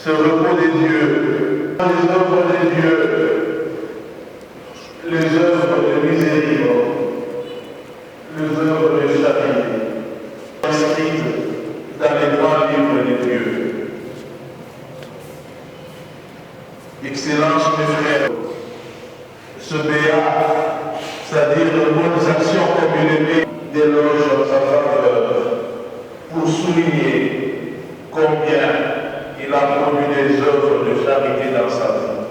ce repos des dieux, les œuvres des dieux, les œuvres de miséricorde, les œuvres de charité, inscrites dans les grands livres des dieux. Excellence, mes frères, ce béat, c'est-à-dire de bonnes actions comme il aimait, d'éloges en sa faveur, pour souligner combien il a produit des œuvres de charité dans sa vie.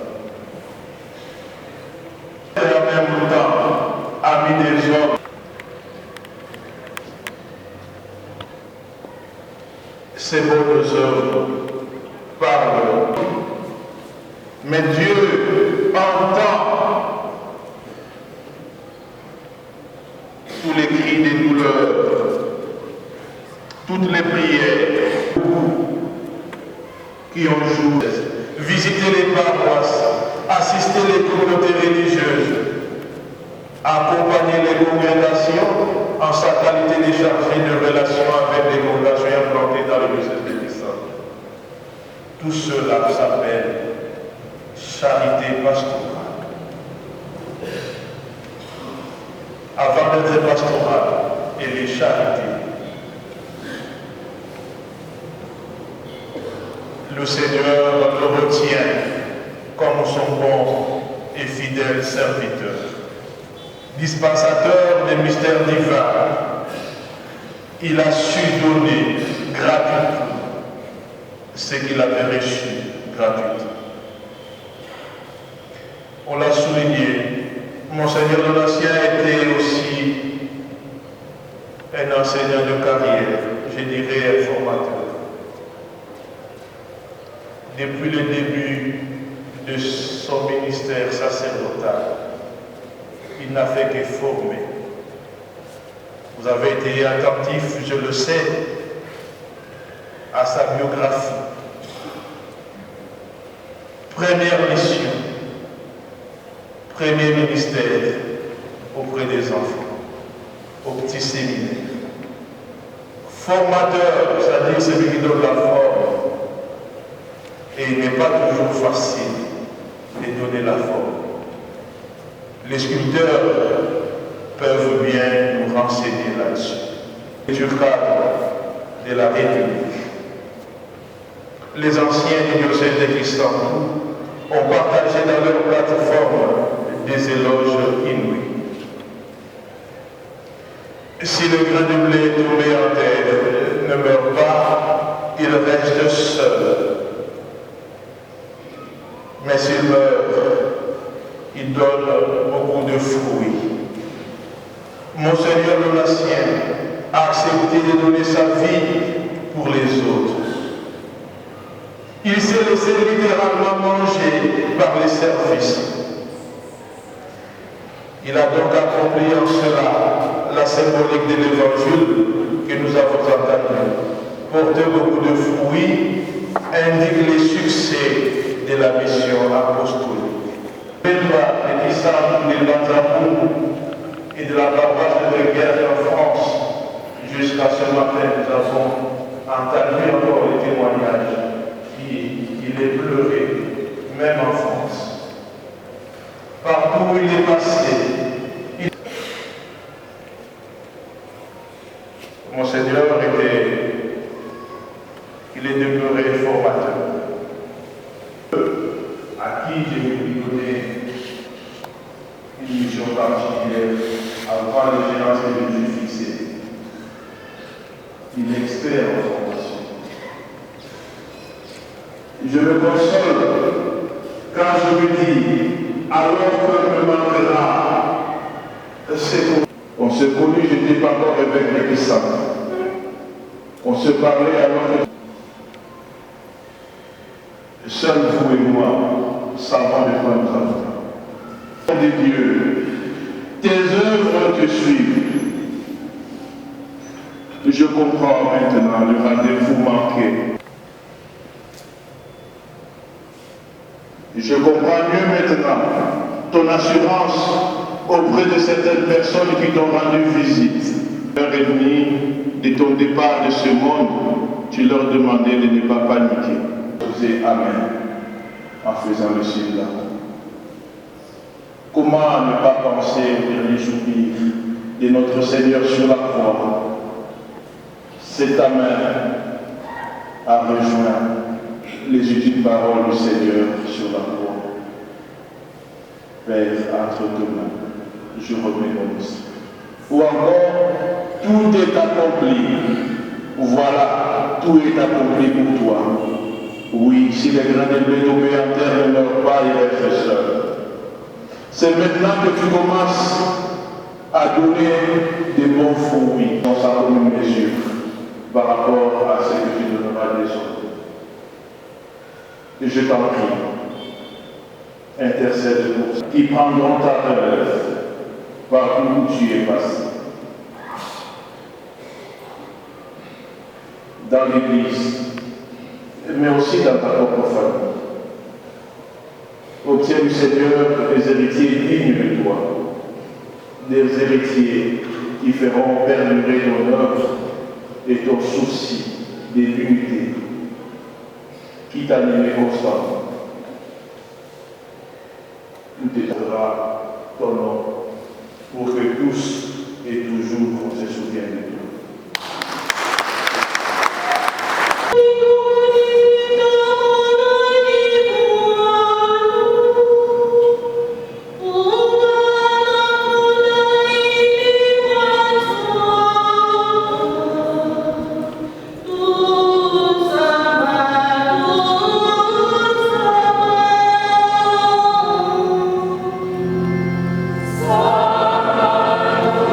Et en même temps, ami des hommes, ces bonnes œuvres parlent. Mais Dieu entend tous les cris des douleurs, toutes les prières qui ont joué. Visiter les paroisses, assister les communautés religieuses, accompagner les congrégations en sa qualité de chargé de relations avec les congrégations implantées dans le diocèse de Bissau. Tout cela s'appelle charité pastorale. Avant d'être pastorale, elle est charité. Le Seigneur le retient comme son bon et fidèle serviteur, dispensateur des mystères divins. Il a su donner gratuitement ce qu'il avait reçu gratuitement. On l'a souligné, Monseigneur Donatien était aussi un enseignant de carrière, je dirais un formateur. Depuis le début de son ministère sacerdotal, il n'a fait que former. Vous avez été attentif, je le sais, à sa biographie. Première mission, premier ministère auprès des enfants, au petit séminaire. Formateur, c'est-à-dire celui qui donne la forme. Et il n'est pas toujours facile de donner la forme. Les sculpteurs peuvent bien nous renseigner là-dessus. Du cadre de la République, les anciens du diocèse de Istanbul ont partagé dans leur plateforme des éloges inouïs. Si le grain de blé tombé en terre ne meurt pas, il reste seul. Mais s'il meurt, il donne beaucoup de fruits. Monseigneur Donatien a accepté de donner sa vie pour les autres. Il s'est laissé littéralement manger par les services. Il a donc accompli en cela la symbolique de l'évangile que nous avons entendu. Porter beaucoup de fruits indique les succès de la mission apostolique. Les disciples de Banzapou et de la paroisse de guerre en France, jusqu'à ce matin, nous avons entendu encore les témoignages qui est pleuré, même en France. Partout où il est passé, Monseigneur il est demeuré formateur. À qui j'ai voulu donner une mission particulière avant l'échéance que je suis fixée. Il est expert en formation. Je me console quand je me dis, alors que me manquera, on se connaît, je n'étais pas encore évêque de Bissau. On se parlait alors que seul vous et moi savons de quoi nous avons. De Dieu, tes œuvres te suivent. Je comprends maintenant le rendez-vous manqué. Je comprends mieux maintenant ton assurance auprès de certaines personnes qui t'ont rendu visite. 1h30 de ton départ de ce monde, tu leur demandais de ne pas paniquer. ajouter Amen en faisant le signe là. Comment ne pas penser au dernier soupir de notre Seigneur sur la croix? Cet Amen a rejoint les utiles paroles du Seigneur sur la croix. Père, entre tes mains, je remets mon esprit. Ou encore, tout est accompli. Voilà, tout est accompli pour toi. Oui, si les grains de blé tombés en terre ne meurent pas, il reste seul. C'est maintenant que tu commences à donner des bons fruits dans sa commune mesure par rapport à ce que tu donneras des autres. Et je t'en prie, intercède pour ça, qui prendront ta relève partout où tu es passé. Dans l'Église, mais aussi dans ta propre famille. Obtiens du Seigneur des héritiers dignes de toi, des héritiers qui feront perdurer ton œuvre et ton souci de l'unité qui t'anime constamment. Tout étendra ton nom pour que tous et toujours on se souvienne de toi. Sa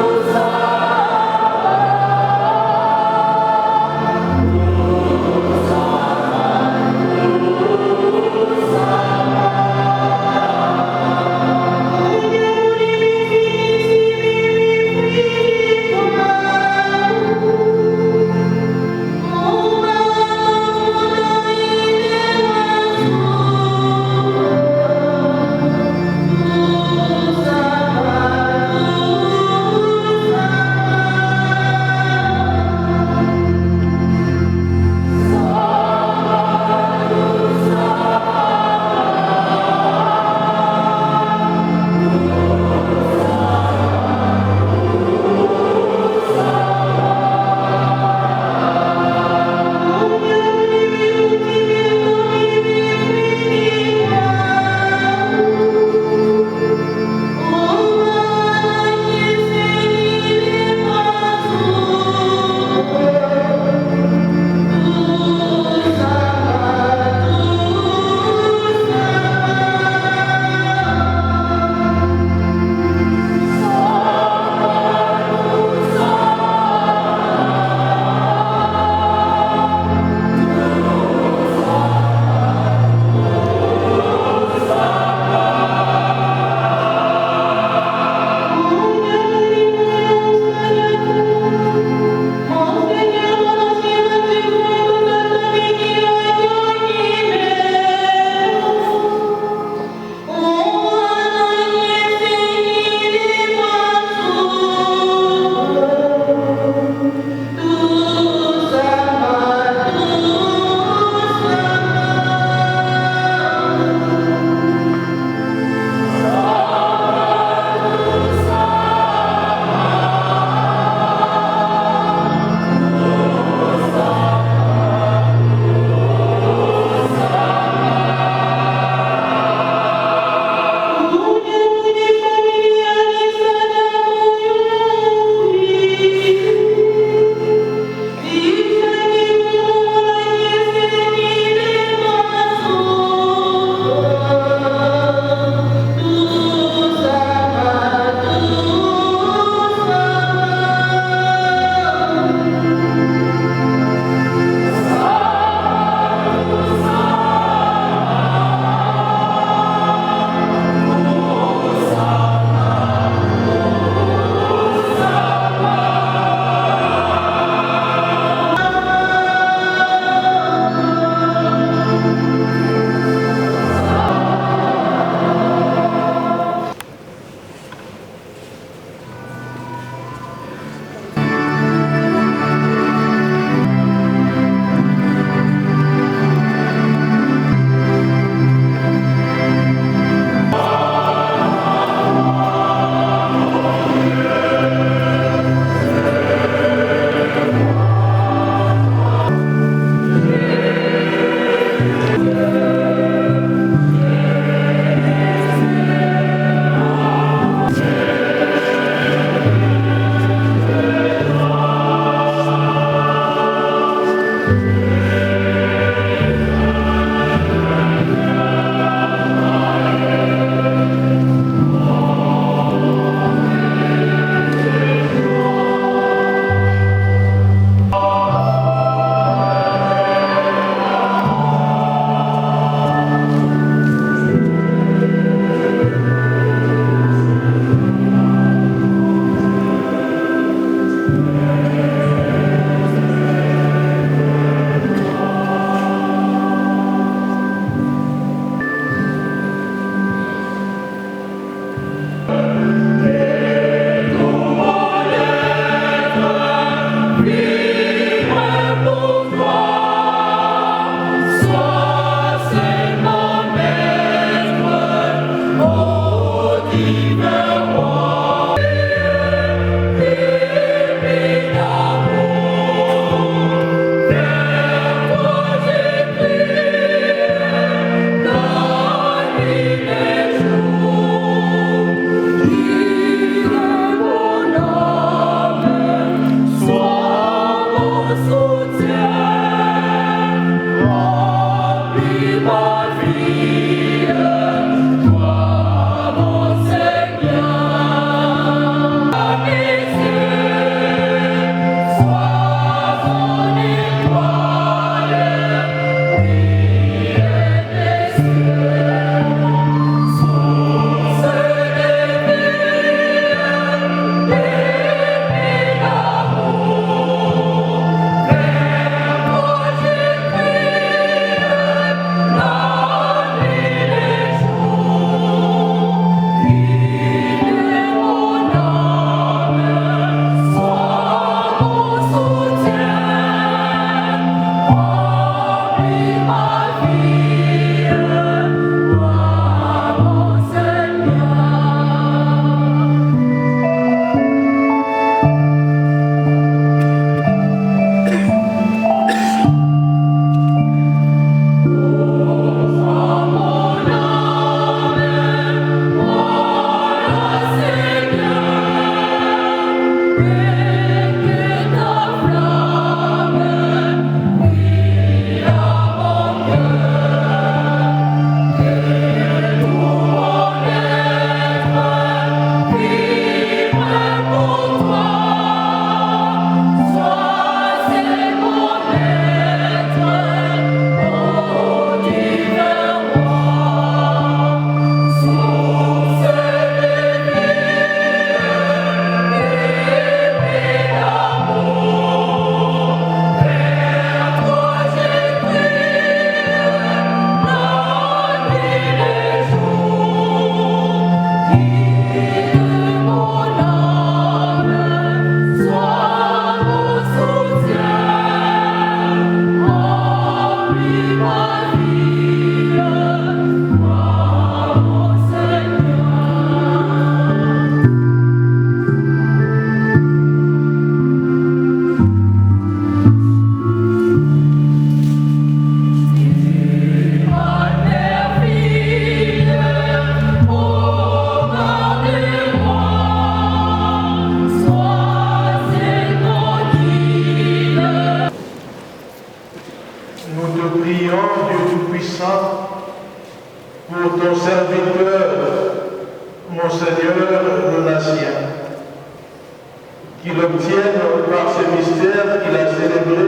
qu'il obtienne par ce mystère qu'il a célébré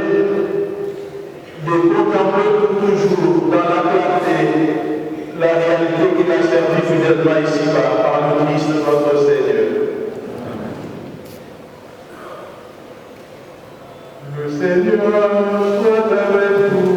de contempler pour toujours dans la clarté la réalité qu'il a servi fidèlement ici-bas par le Christ notre Seigneur. Le Seigneur soit avec vous.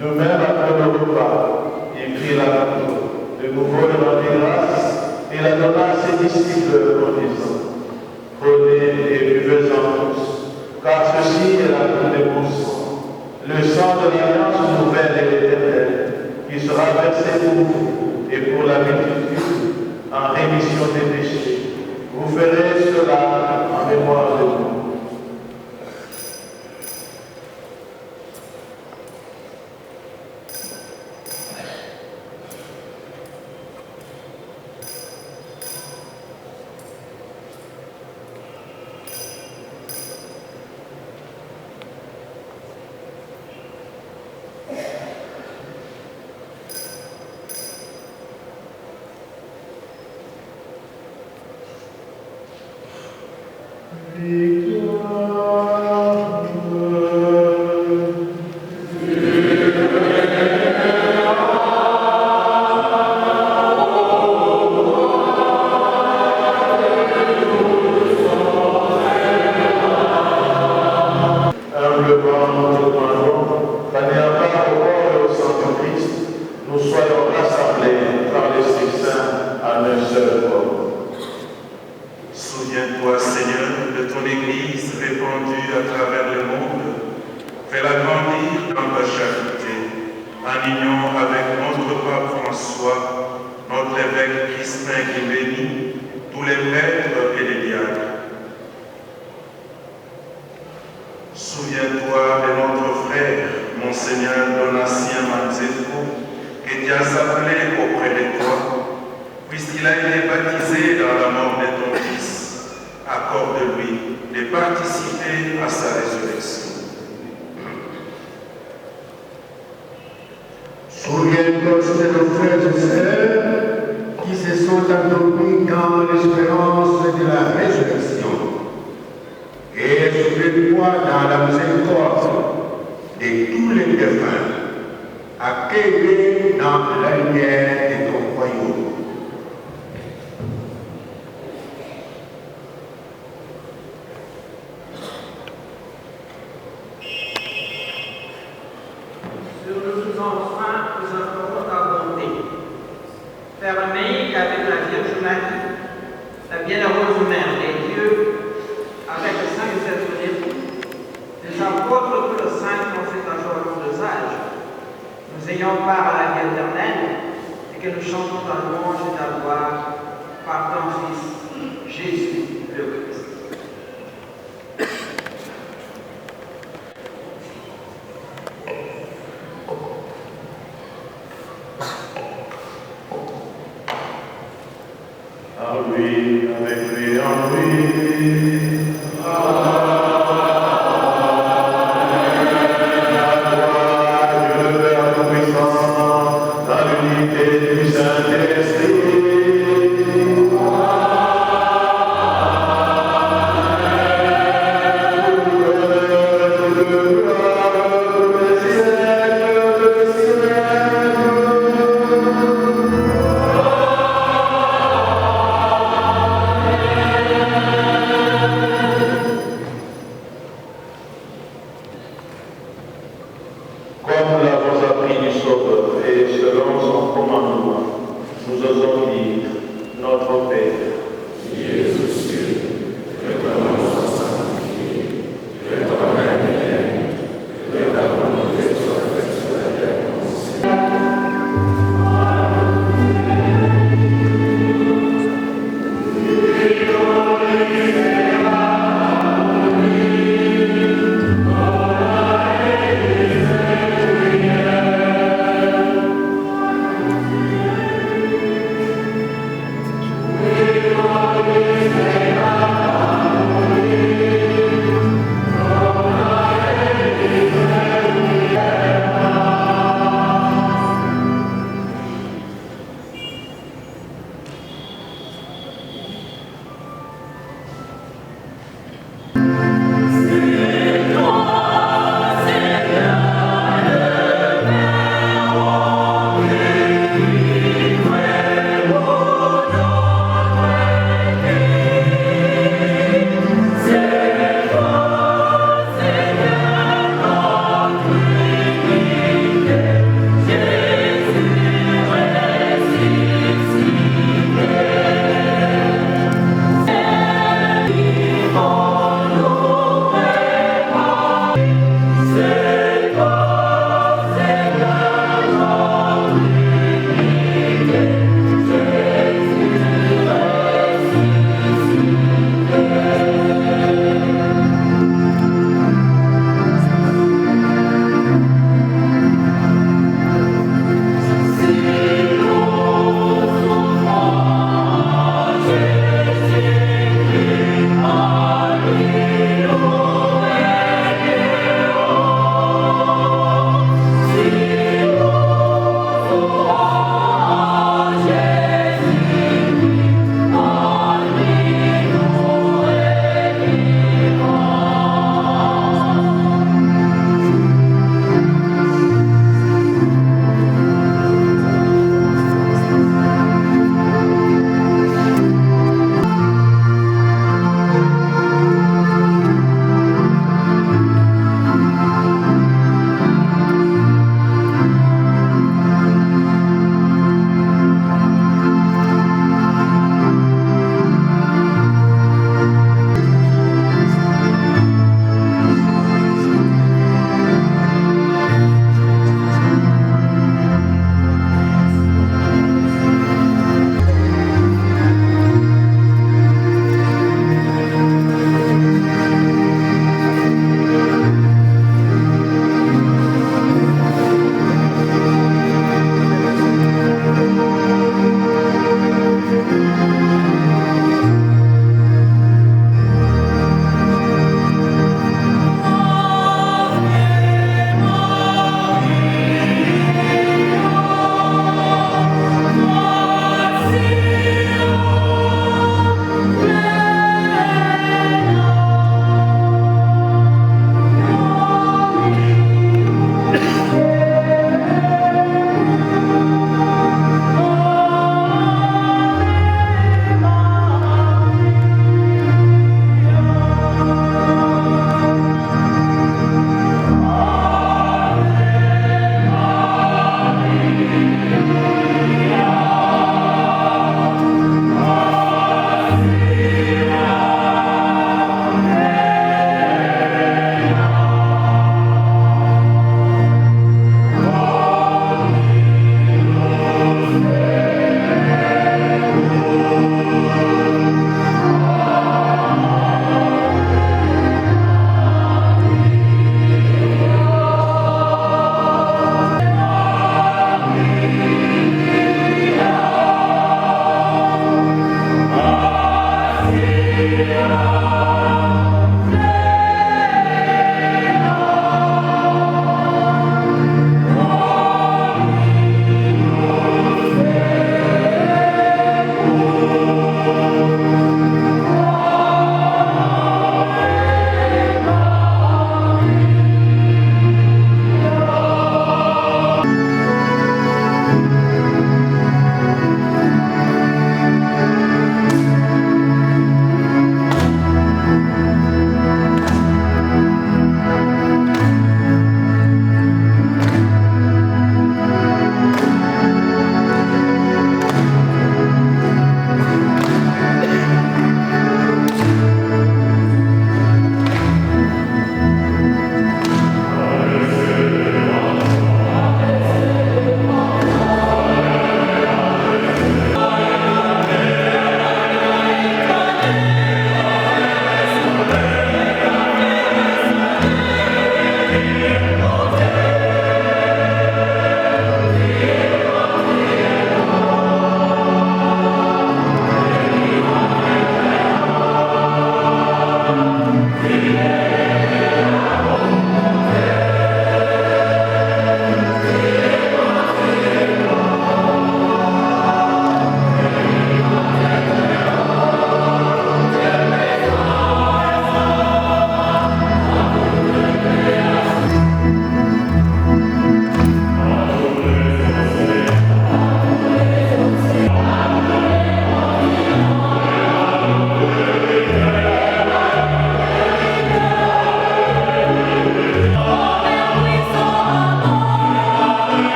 Demain, après le repas, il prit la coupe, de nouveau il rendit grâce et la donna à ses disciples en disant: Prenez et buvez-en tous, car ceci est la coupe de mon sang, le sang de l'alliance nouvelle et éternelle, qui sera versé pour vous et pour la multitude en rémission des péchés. Vous ferez cela en mémoire de nous. Et souviens-toi dans la miséricorde de tous les enfants, nous adorons ta bonté. Permets qu'avec la Vierge Marie, la bienheureuse Mère des dieux, avec le Saint Joseph, les apôtres, tout le saint prophète à de âge, nous ayons part à la vie éternelle et que nous chantons ta louange et ta gloire par ton Fils, Jésus le Christ. En lui, avec lui, en lui. Comme l'avons appris du Sauveur et selon son commandement, nous osons dire notre Père. Qui es aux cieux, que ton nom soit sanctifié, que ton règne vienne, que ta volonté soit faite sur la terre comme au ciel.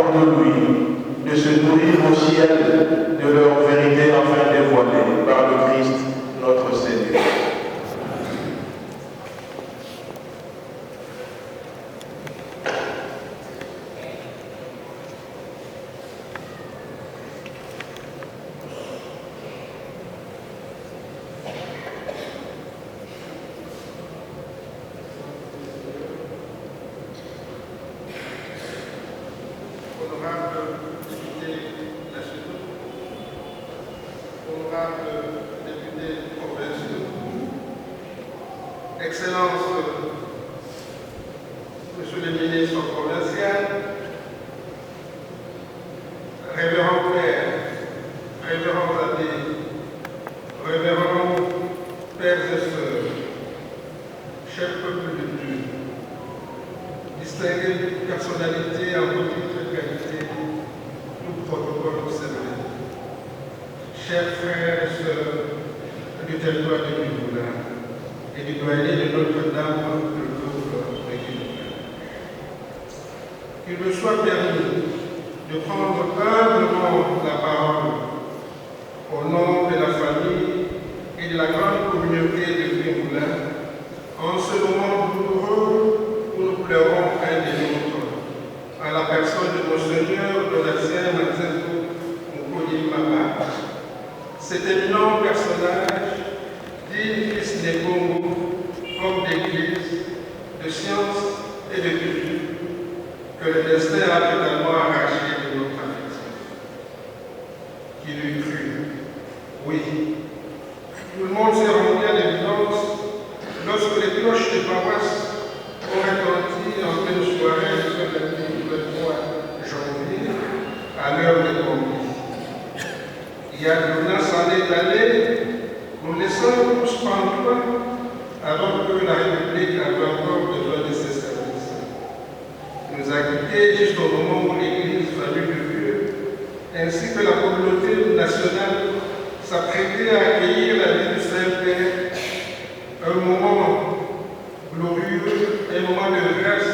hors de lui, de se nourrir au ciel de leur vérité enfin dévoilée par le Christ notre Seigneur. Excellences, Monsieur le ministre provincial, révérend Père, révérends amis, révérends Pères et Sœurs, chers peuples de Dieu, distinguées personnalités en toute qualité, tout protocole observé, chers frères et sœurs du territoire de Biboula et du doyen de Notre-Dame de Louvre républicain. Qu'il me soit permis de prendre humblement la parole au nom de la famille et de la grande communauté de Biboula en ce moment douloureux où nous pleurons un des nôtres, à la personne de Monseigneur Donatien Mazenko Mukodi Maba, cet éminent personnage digne fils des Congo, homme d'église, de science et de culture, que le destin a totalement arraché de notre affection. Qu'il eût cru, oui. Tout le monde s'est rendu à l'évidence lorsque les cloches des paroisses ont retenti en pleine soirée le 23 janvier à l'heure des combis. Il y a de s'en est allé, nous laissons tous pantois avant que la République avait encore besoin de ses services. Il nous a quittés juste au moment où l'Église, famille de Dieu, ainsi que la communauté nationale s'apprêtait à accueillir la vie du Saint-Père, un moment glorieux, un moment de grâce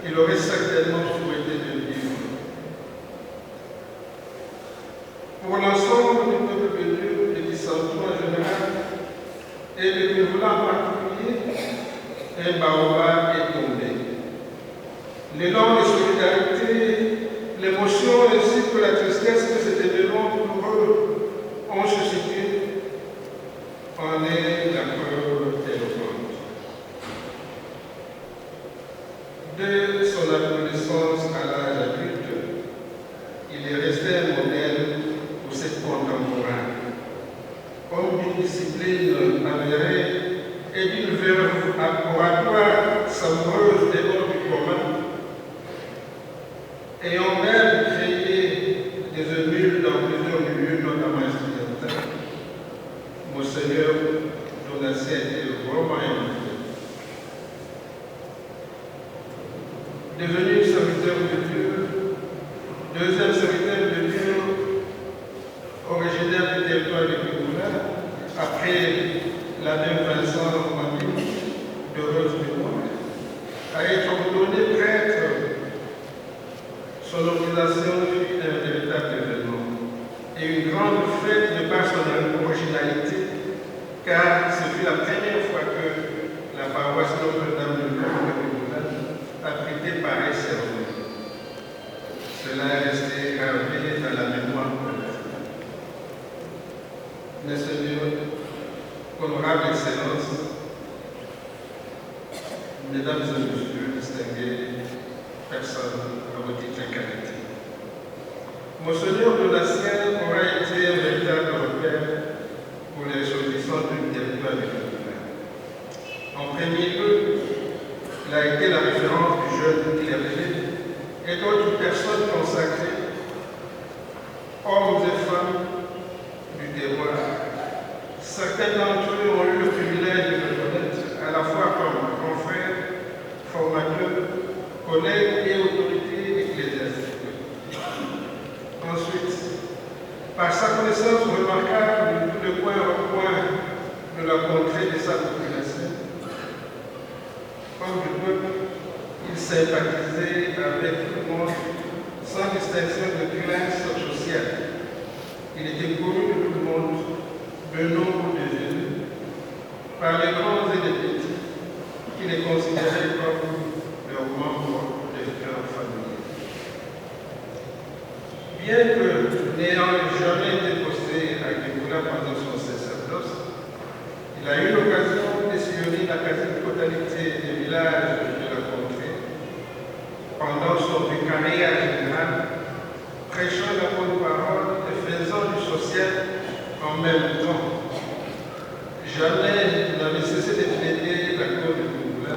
qu'il aurait certainement souhaité de vivre. Pour l'ensemble du peuple de Dieu et du Santo en général, et de Biboula en particulier, un baobab est tombé. L'élan de solidarité, l'émotion ainsi que la tristesse que cet événement douloureux ont suscité en est la preuve éloquente. Dès son adolescence à l'âge adulte, il est resté un modèle pour ses contemporains. Homme d'une discipline avérée et d'une verve oratoire savoureuse des hors du commun, ayant même créé des émules dans plusieurs milieux, notamment instrumentaux, Monseigneur Donatien était vraiment invité. Devenu serviteur de Dieu, deuxième serviteur de Dieu, originaire du territoire de Biboula, après l'abbé Vincent Mami, d'heureuse mémoire, a été ordonné prêtre. Son organisation fut un véritable événement et une grande fête de par son originalité, car ce fut la première fois que la paroisse Notre-Dame de Louvre de Biboula a prêté pareille cérémonie. Cela est resté gravé dans la mémoire collective. Messieurs, honorables excellences, mesdames et messieurs, distingués personnes à votre qualité. Monseigneur Donatien aura été un véritable repère pour les ressortissants du territoire de Biboula. En premier lieu, il a été la référence du jeune clergé et d'autres personnes consacrées, hommes et femmes du terroir. Certains d'entre eux ont eu le privilège de le connaître à la fois comme confrères, formateurs, collègues et autorités ecclésiastiques. Ensuite, par sa connaissance remarquable de tout le coin au coin de la contrée de sa population, homme du peuple, il sympathisait avec tout le monde sans distinction de classe sociale. Il était connu de tout le monde, de nombre de vieux, par les grands et les petits, qui les considéraient comme leurs membres de cœur familier. Bien que n'ayant jamais été posté à Guégoula pendant son sacerdoce, il a eu l'occasion de sillonner la quasi-totalité des villages de la contrée pendant son vicariat général, prêchant la bonne parole et faisant du social en même temps. Jamais il n'avait cessé de plaider la cause de Guégoula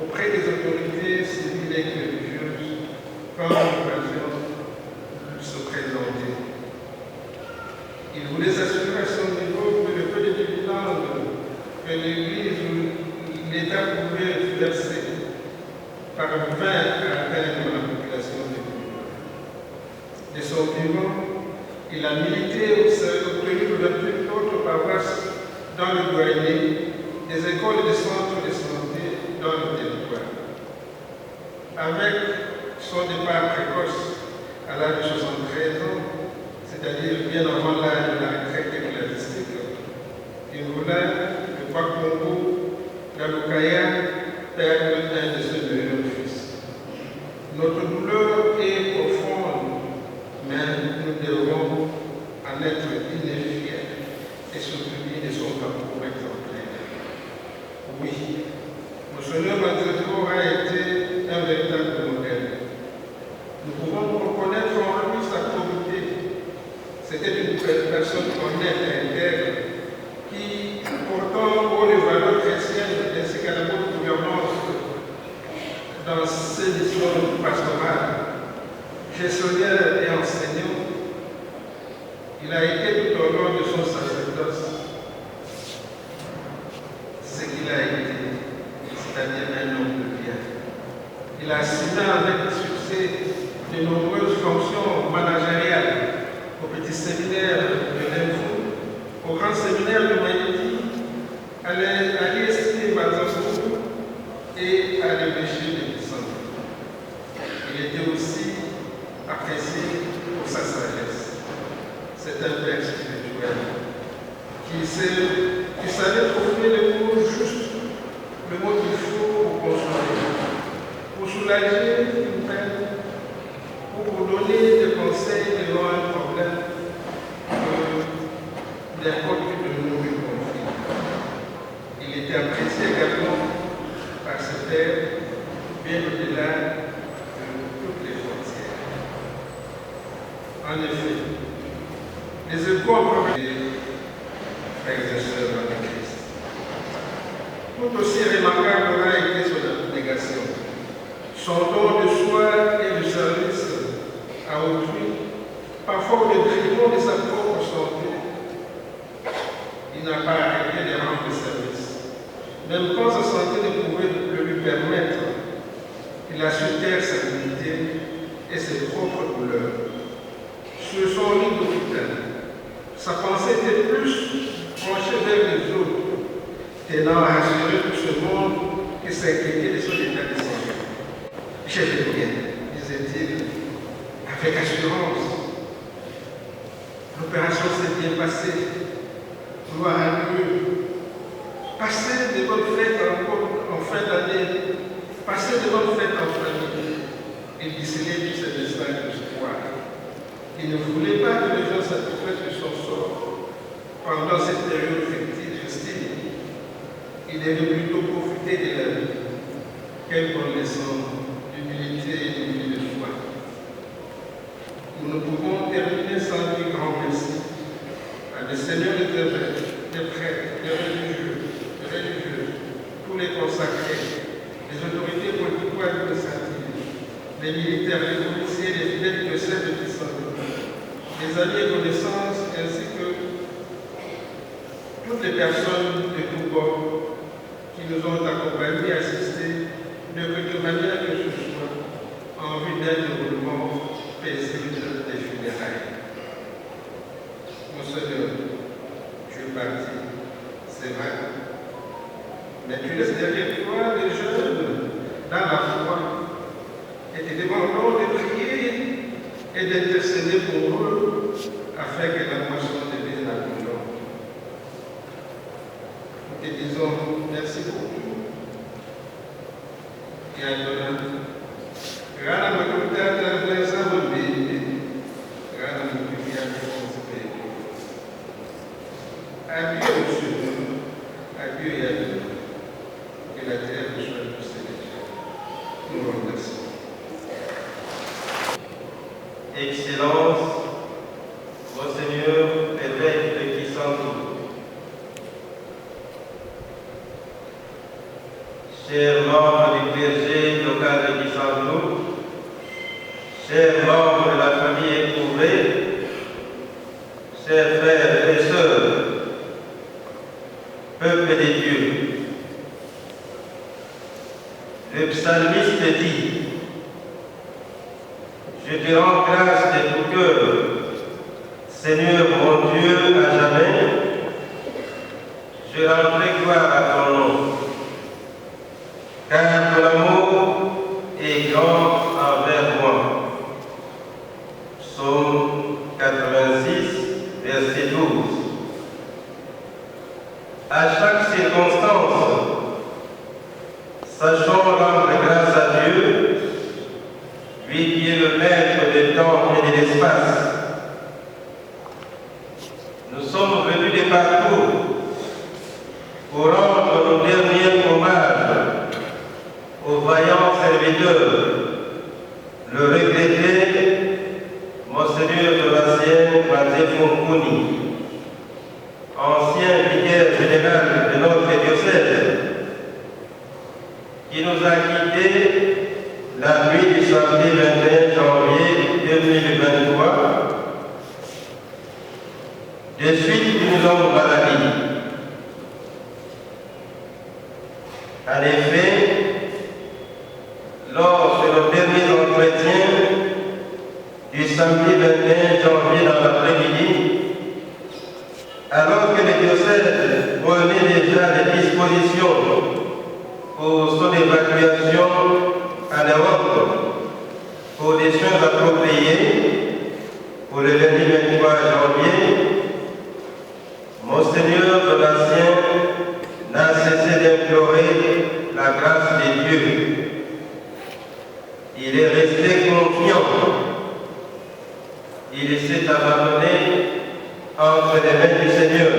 auprès des autorités civiles et religieuses quand l'occasion se présentait. Il voulait s'assurer à son niveau que le peu de dividendes que l'Église ou l'État pouvaient verser parvint à atteindre la population de Guégoula. De son vivant, il a milité au obtenu l'ouverture d'autres paroisses dans le Guadeloupe, des écoles et des centres de santé dans le territoire. Avec son départ précoce à l'âge de 73 ans, c'est-à-dire bien avant l'âge de la retraite ecclésiastique, Guégoula, le Bas-Congo, la Lukaya perdent un de ses meilleurs fils. Notre douleur est profonde, mais nous devons en être inefficaces et soutenir de son parcours exemplaire. Oui, Monseigneur Manzatoro a été un véritable modèle. Nous pouvons reconnaître en lui sa probité. C'était une personne honnête et intègre qui, portant haut les valeurs chrétiennes ainsi qu'à la bonne gouvernance dans ses missions pastorales, gestionnaire et enseignant, il a été tout au long de son sacerdoce ce qu'il a été, c'est-à-dire un homme de bien. Il a assumé avec succès de nombreuses fonctions managériales au petit séminaire de l'Info, au grand séminaire de Maïti, à l'IST Mazamou et à l'évêché de Bissau. Il était aussi apprécié pour sa sagesse. C'est un père spirituel qui savait trouver le mot juste, le mot qu'il faut pour consoler, pour soulager une peine, pour donner des conseils devant un problème que n'importe qui de nous lui confie. Il était apprécié également par ce père, bien au-delà de toutes les frontières. En effet, les échos en provenance frères et sœurs dans le Christ. Tout aussi remarquable aura été son abnégation, son don de soi et de service à autrui, parfois au détriment de sa propre santé. Il n'a pas arrêté de rendre service. Même quand sa santé ne pouvait le lui permettre, il a su taire sa dignité et ses propres douleurs. Sur son lit d'hôpital, sa pensée était plus penchée vers les autres, tenant à rassurer tout ce monde qui s'inquiétait de son état de santé. Je vais bien, disait-il, avec assurance. L'opération s'est bien passée. Gloire à Dieu. Passez de bonnes fêtes en fin d'année. Passez de bonnes fêtes en famille. Il discernait tous ces messages d'espoir. Il ne voulait pas que les gens satisfassent de son sort pendant cette période festive. Il devait plutôt profiter de la vie. Quelle connaissance d'humilité et d'humilité de foi. Nous ne pouvons terminer sans dire grand merci à des seigneurs des évêques, des prêtres, des religieux, tous les consacrés, les autorités politiques et administratives, les militaires, les policiers, les fidèles de celles de Bissau, les amis et connaissances, ainsi que toutes les personnes de tous bords qui nous ont accompagnés et assistés de quelque manière que ce soit en vue d'un déroulement paisible des funérailles. Monseigneur, tu es parti, c'est vrai, mais tu laisses derrière toi des jeunes dans la foi et te demandons de prier et d'intercéder pour eux afin que la moisson devienne abondante. Nous te disons merci pour tout. Et à demain. Grâce à notre Père, grâce à votre vie, grâce à notre vie, à notre vie. Adieu, Monsieur, adieu et adieu. Que la terre soit de Seigneur. Nous vous remercions. Excellence, Monseigneur évêque de Kisangou, chers membres du clergé local de Kisangou, chers membres de la famille éprouvée, chers frères et sœurs, peuple de Dieu, le psalmiste dit: je te rends grâce de tout cœur, Seigneur mon Dieu, à jamais. Je rendrai gloire à ton nom, car ton amour est grand envers moi. Psaume 86, verset 12. À chaque circonstance, sachons rendre grâce à Dieu, lui qui est le maître des temps et de l'espace. Nous sommes venus de partout pour rendre nos derniers hommages aux vaillants serviteurs, le regretté Monseigneur Donatien Manzé-Fonkouni, ancien vicaire général de notre diocèse, qui nous a quittés la nuit du samedi 21 janvier 2023, de suite d'une longue maladie. En effet, lors de nos derniers entretiens du samedi 21 janvier dans l'après-midi, alors que le diocèse prenait déjà des dispositions pour son évacuation en Europe pour des soins appropriés pour le lundi 23 janvier, Monseigneur Donatien n'a cessé d'implorer la grâce de Dieu. Il est resté confiant. Il s'est abandonné entre les mains du Seigneur.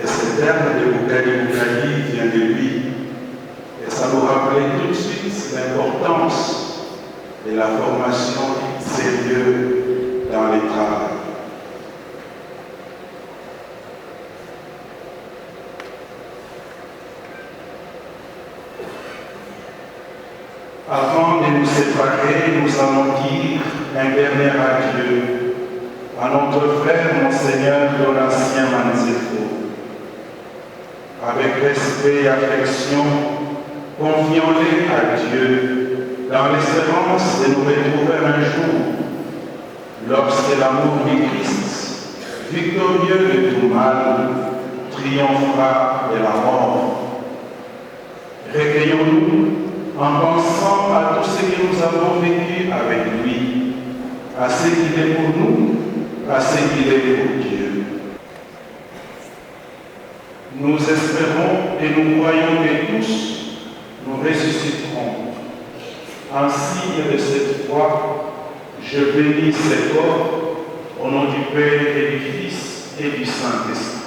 Et ce terme de Boukali vient de lui. Et ça nous rappelait tout de suite l'importance de la formation sérieuse dans les travaux. Avant de nous séparer, nous allons dire un dernier adieu à notre frère Monseigneur Donatien Manzefo. Avec respect et affection, confions-les à Dieu dans l'espérance de nous retrouver un jour, lorsque l'amour du Christ, victorieux de tout mal, triomphera de la mort. Recueillons-nous en pensant à tout ce que nous avons vécu avec lui, à ce qu'il est pour nous, à ce qu'il est pour Dieu. Nous espérons et nous croyons que tous nous ressusciterons. En signe de cette foi, je bénis ce corps au nom du Père et du Fils et du Saint-Esprit.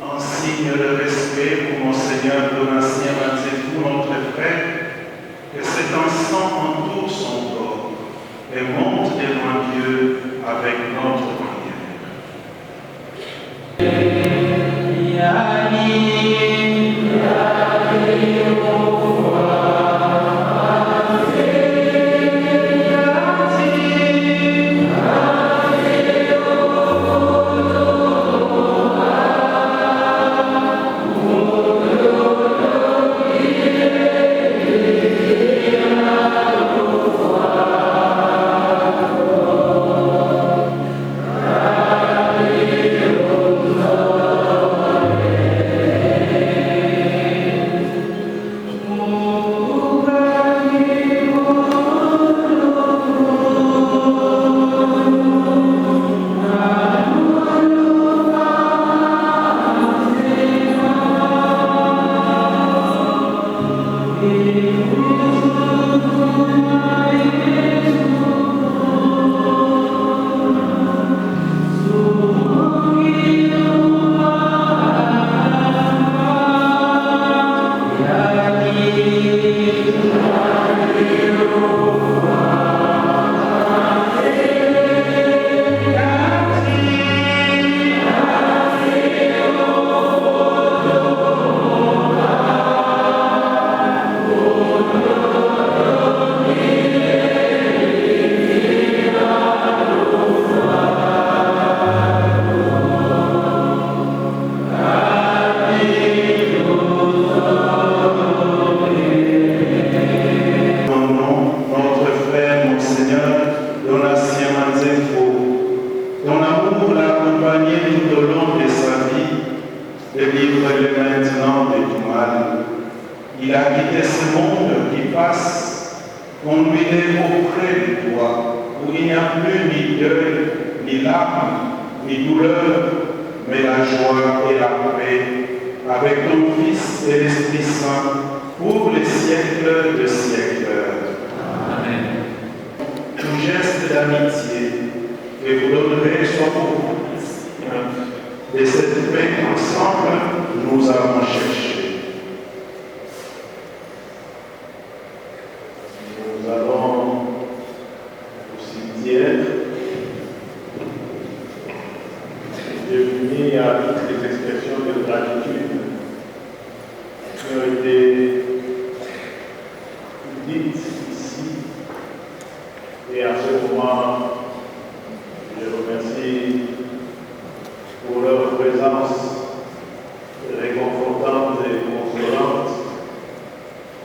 En signe de respect pour Monseigneur Donatien Manzefo, notre frère, que cet encens entoure son corps et monte devant Dieu avec notre Il a quitté ce monde qui passe, conduit-les auprès de toi, où il n'y a plus ni deuil, ni larmes, ni douleur, mais la joie et la paix, avec ton Fils et l'Esprit Saint, pour les siècles de siècles. Amen. Tout geste d'amitié que vous donnerez soit pour vous. De cette paix ensemble, nous avons cherché. Nous allons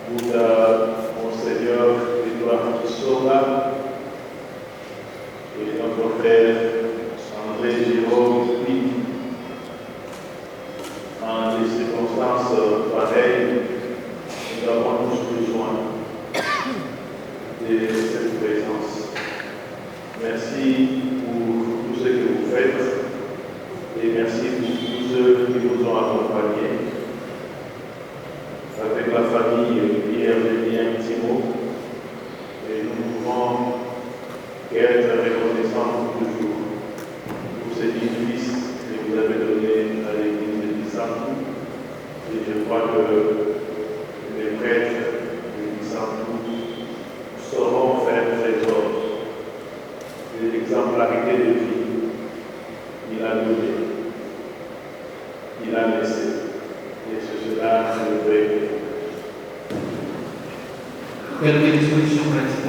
pour Monseigneur Edouard Kissoba et notre frère André Jérôme Pic. En des circonstances pareilles, nous avons tous besoin de cette présence. Merci pour tout ce que vous faites et merci pour tous ceux qui vous ont accompagnés. Avec la famille Pierre Julien Thimo, et nous pouvons être reconnaissants toujours pour cet édifice que vous avez donné à l'église de Bissantou. Et je crois que les prêtres de Bissantou sauront faire trésor de l'exemplarité de vie qu'il a donné, qu'il a laissé. Et c'est cela le vrai. Quelle solution reste?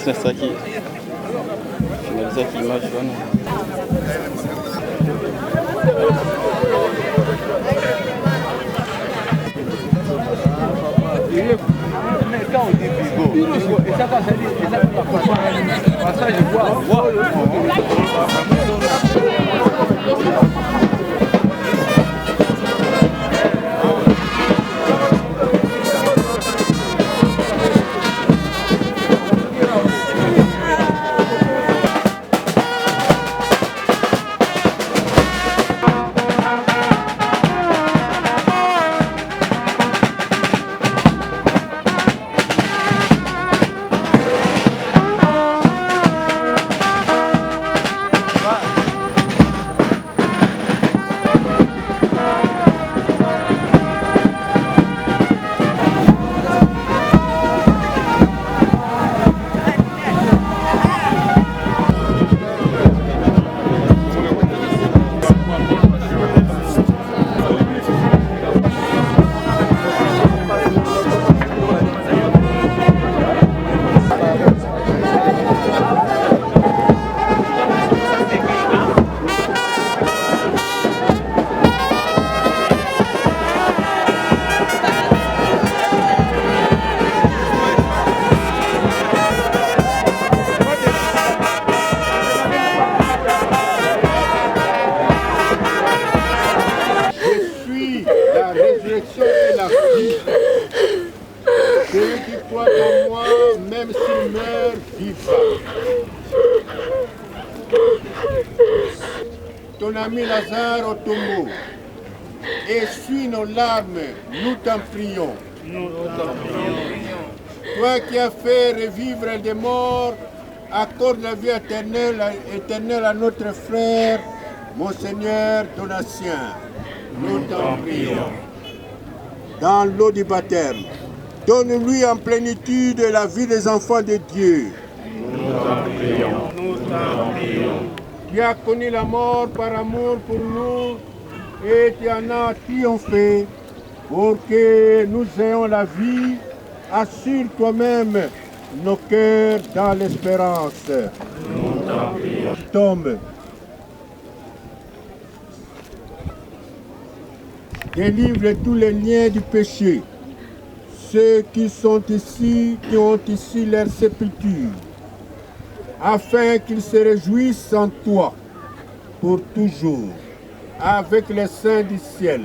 Nessa aqui. Finaliza aqui embaixo, né? Et la vie. Celui qui croit en moi, même s'il meurt, vivra. Ton ami Lazare au tombeau, essuie nos larmes, nous t'en prions. Toi qui as fait revivre des morts, accorde la vie éternelle à notre frère, Monseigneur Donatien. Nous t'en prions. Dans l'eau du baptême, donne-lui en plénitude la vie des enfants de Dieu. Nous t'en prions. Nous t'en prions. Tu as connu la mort par amour pour nous et tu en as triomphé pour que nous ayons la vie. Assure toi-même nos cœurs dans l'espérance. Nous t'en prions. Tombe. Délivre tous les liens du péché, ceux qui sont ici, qui ont ici leur sépulture, afin qu'ils se réjouissent en toi pour toujours, avec les saints du ciel,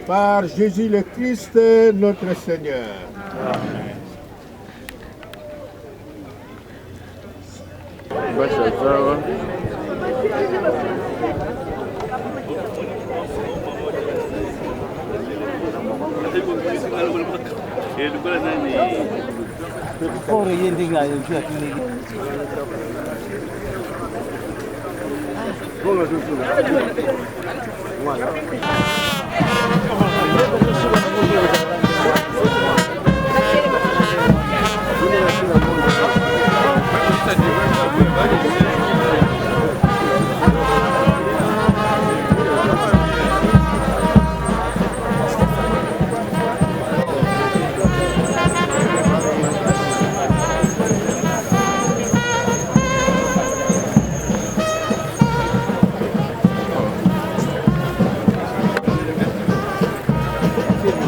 par Jésus le Christ, notre Seigneur. Amen.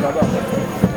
Là-bas.